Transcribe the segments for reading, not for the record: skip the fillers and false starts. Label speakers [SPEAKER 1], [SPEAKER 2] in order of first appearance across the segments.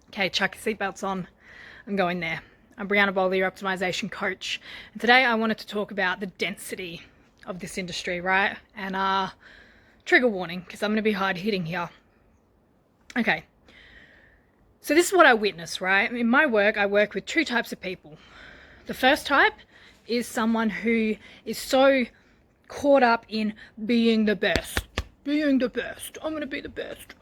[SPEAKER 1] Okay, chuck your seatbelts on. I'm going there. I'm Brianna Bowley, your optimization coach. And today I wanted to talk about the density of this industry, right? And trigger warning, because I'm going to be hard hitting here. Okay. So this is what I witness, right? In my work, I work with two types of people. The first type is someone who is so caught up in being the best. Being the best. I'm going to be the best.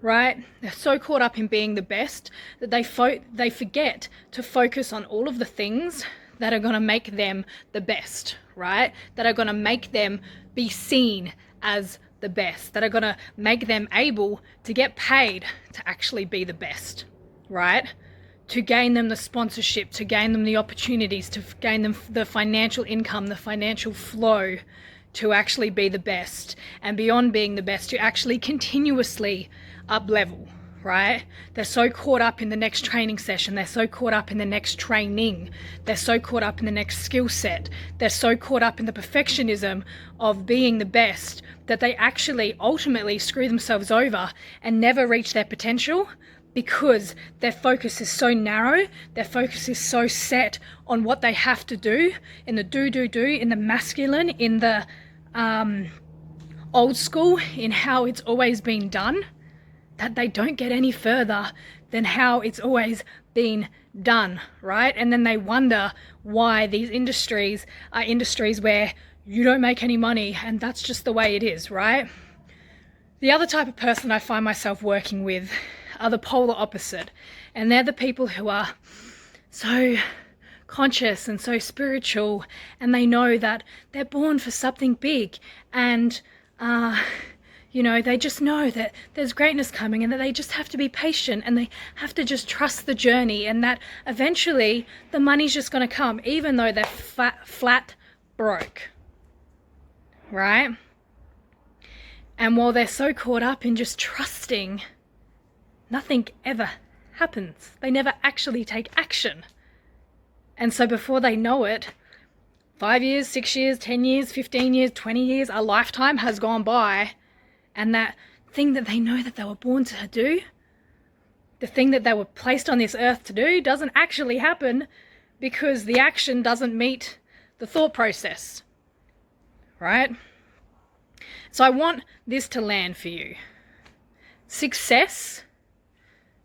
[SPEAKER 1] Right? They're so caught up in being the best that they forget to focus on all of the things that are going to make them the best, right? That are going to make them be seen as the best, that are going to make them able to get paid to actually be the best, right? To gain them the sponsorship, to gain them the opportunities, to gain them the financial income, the financial flow, to actually be the best, and beyond being the best, to actually continuously up level, right? They're so caught up in the next training session, they're so caught up in the next training, they're so caught up in the next skill set, they're so caught up in the perfectionism of being the best that they actually ultimately screw themselves over and never reach their potential, because their focus is so narrow, their focus is so set on what they have to do, in the do, in the masculine, in the old school, in how it's always been done, that they don't get any further than how it's always been done, right? And then they wonder why these industries are industries where you don't make any money and that's just the way it is, right? The other type of person I find myself working with are the polar opposite, and they're the people who are so conscious and so spiritual, and they know that they're born for something big, and they just know that there's greatness coming and that they just have to be patient and they have to just trust the journey, and that eventually the money's just going to come even though they're flat broke, right? And while they're so caught up in just trusting, nothing ever happens. They never actually take action. And so before they know it, 5 years, 6 years, 10 years, 15 years, 20 years, a lifetime has gone by, and that thing that they know that they were born to do, the thing that they were placed on this earth to do, doesn't actually happen because the action doesn't meet the thought process, right? So I want this to land for you. Success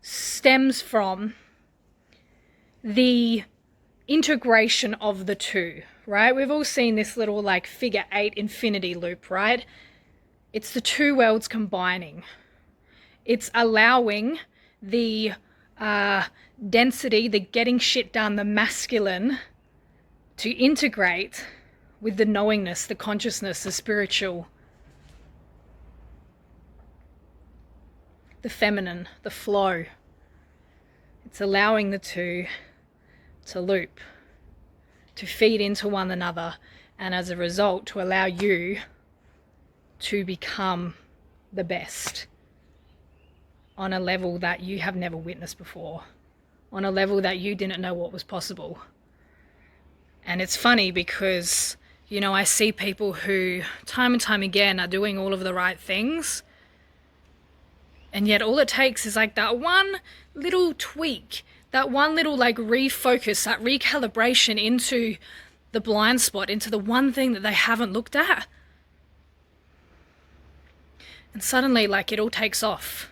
[SPEAKER 1] stems from the integration of the two, right? We've all seen this little like figure 8 infinity loop, right? It's the two worlds combining. It's allowing the density, the getting shit done, the masculine to integrate with the knowingness, the consciousness, the spiritual, the feminine, the flow. It's allowing the two to loop, to feed into one another, and as a result to allow you to become the best on a level that you have never witnessed before, on a level that you didn't know what was possible. And it's funny because, I see people who time and time again are doing all of the right things, and yet all it takes is like that one little tweak, that one little like refocus, that recalibration into the blind spot, into the one thing that they haven't looked at. And suddenly like it all takes off.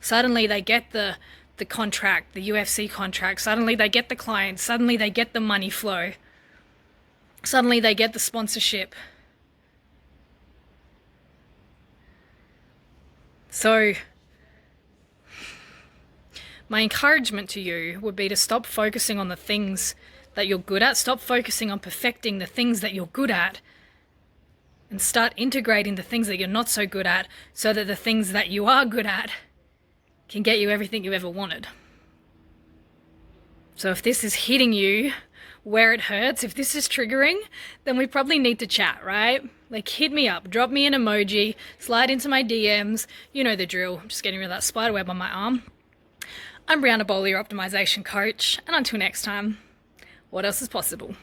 [SPEAKER 1] Suddenly they get the contract, the UFC contract. Suddenly they get the clients. Suddenly they get the money flow. Suddenly they get the sponsorship. So my encouragement to you would be to stop focusing on the things that you're good at. Stop focusing on perfecting the things that you're good at, and start integrating the things that you're not so good at, so that the things that you are good at can get you everything you ever wanted. So if this is hitting you where it hurts, if this is triggering, then we probably need to chat, right? Like, hit me up, drop me an emoji, slide into my DMs. You know the drill. I'm just getting rid of that spider web on my arm. I'm Brianna Bowley, your optimization coach, and until next time, what else is possible?